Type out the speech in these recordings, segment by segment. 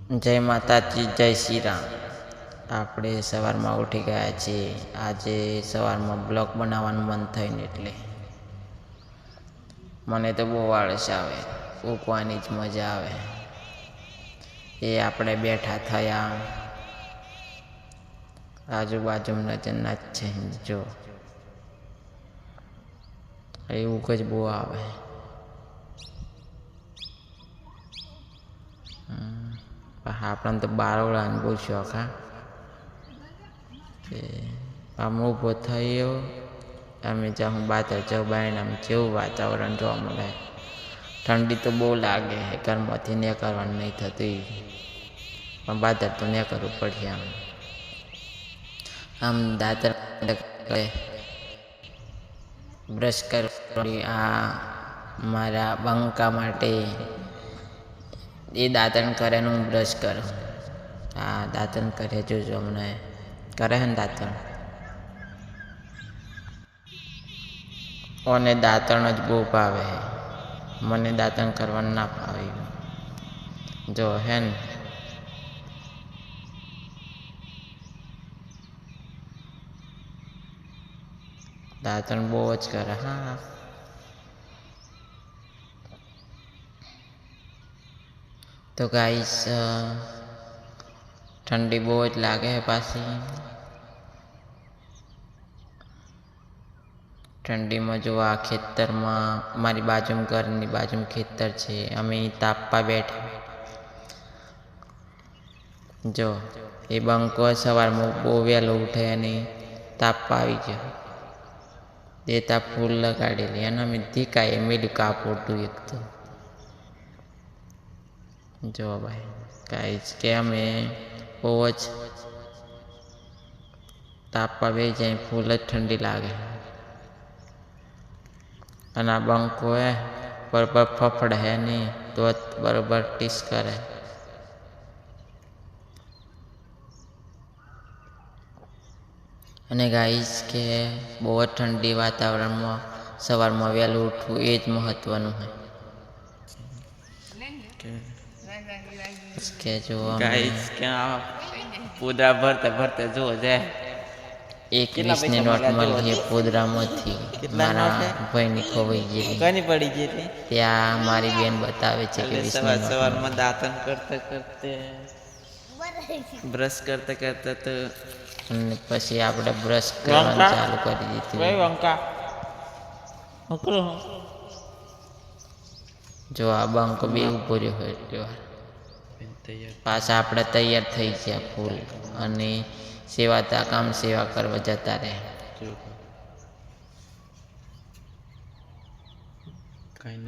જય માતાજી, જય શ્રી રામ। આપણે સવારમાં ઉઠી ગયા છીએ। આજે સવારમાં બ્લોગ બનાવવાનું મન થઈને એટલે મને તો બહુ આળસ આવે, ઊંઘવાની જ મજા આવે। એ આપણે બેઠા થયા, આજુબાજુના નજરના જ છે, જો એ ઊંઘ જ બહુ આવે। આપણને તો બારોળાનો બહુ શોખ હા। આમ ઊભો થયો, અમે જાઉં બાતર જાઉં બાયણામાં, જેવું વાતાવરણ જોવા મળે। ઠંડી તો બહુ લાગે, ઘરમાંથી નીકળવાનું નહીં થતું, પણ બાતર તો નીકળવું પડશે। આમ દાતર બ્રશ કરવાની આ મારા બંકા માટે એ દાંતણ કરે ને હું બ્રશ કરું। હા, દાંતણ કરે જોજો, હમણાં કરે છે ને દાંતણ, ઓને દાંતણ જ બહુ ભાવે, મને દાંતણ કરવાનું ના ભાવે। જો હે ને દાંતણ બહુ જ કરે હા। તો ગાઈસ, ઠંડી બહુ જ લાગે છે પાછી। ઠંડીમાં જો આ ખેતરમાં, મારી બાજુમાં ઘરની બાજુમાં ખેતર છે, અમે તાપવા બેઠા। જો એ બંકો સવારમાં બહુ વહેલો ઉઠે અને તાપવા આવી ગયો, દેતા ફૂલ લગાડેલી અને અમે ધીકાએ મેલું કાપોટું એક તો જો ભાઈ ગાઈસ કે અમે બહુ જ તાપવા બે જાય, ફૂલ જ ઠંડી લાગે। અને આ બંકો હે બરોબર ફફડે હે નહીં તો બરોબર ટીસ કરે। અને ગાઈસ કે બહુ જ ઠંડી વાતાવરણમાં સવારમાં વહેલું ઉઠવું એ જ મહત્વનું છે કે જો ગાઈસ કે પૂદરા ભરતા ભરતા જો જાય 21ની નોટ મળી પૂદરામાંથી, મારા ભાઈની ખોવાઈ ગયેલી, કની પડી ગયેલી, ત્યાં મારી બેન બતાવે છે કે સવારમાં દાંતણ કરતા બ્રશ કરતા કરતા તો અને પછી આપણે બ્રશ કરવાનું ચાલુ કરી દીધું। જો આ બંકો બી ઉભો રહ્યો હોય એટલી વાર, પાછા આપણે તૈયાર થઈ ગયા ફૂલ, અને સેવા કામ સેવા કરવા જતા રહે।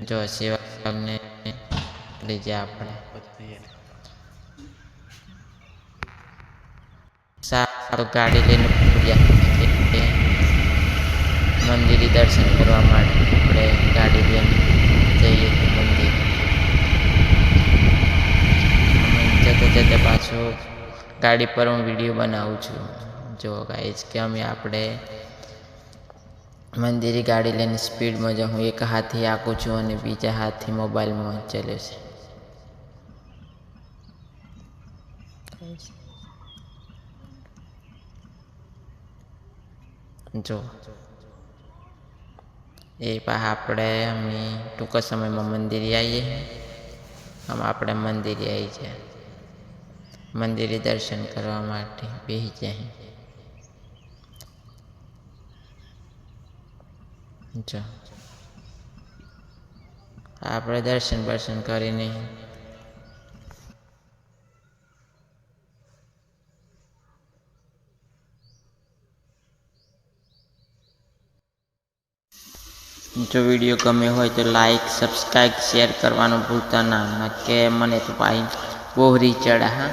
જો સેવા ને લઈ જાય આપણે સારું ગાડી લઈને મંદિરે દર્શન કરવા માટે આપણે ગાડી લઈને જઈએ મંદિર। જતા જતા પાછો ગાડી પર હું વિડીયો બનાવું છું। જો ગાઈસ કે અમે આપણે મંદિરે ગાડી લઈને સ્પીડમાં જાઉં, એક હાથથી આંકું છું અને બીજા હાથથી મોબાઈલમાં ચાલ્યો છે। જો એ પાછા આપણે અમે ટૂંક સમયમાં મંદિરે આવીએ, આમ આપણે મંદિરે આવી જાય, મંદિરે દર્શન કરવા માટે બેસી જાય। જો આપણે દર્શન બર્શન કરીને જો વિડીયો ગમ્યો હોય તો લાઈક, સબસ્ક્રાઈબ, શેર કરવાનું ભૂલતા ના, કે મને તો ભાઈ બોહરી ચડા હા।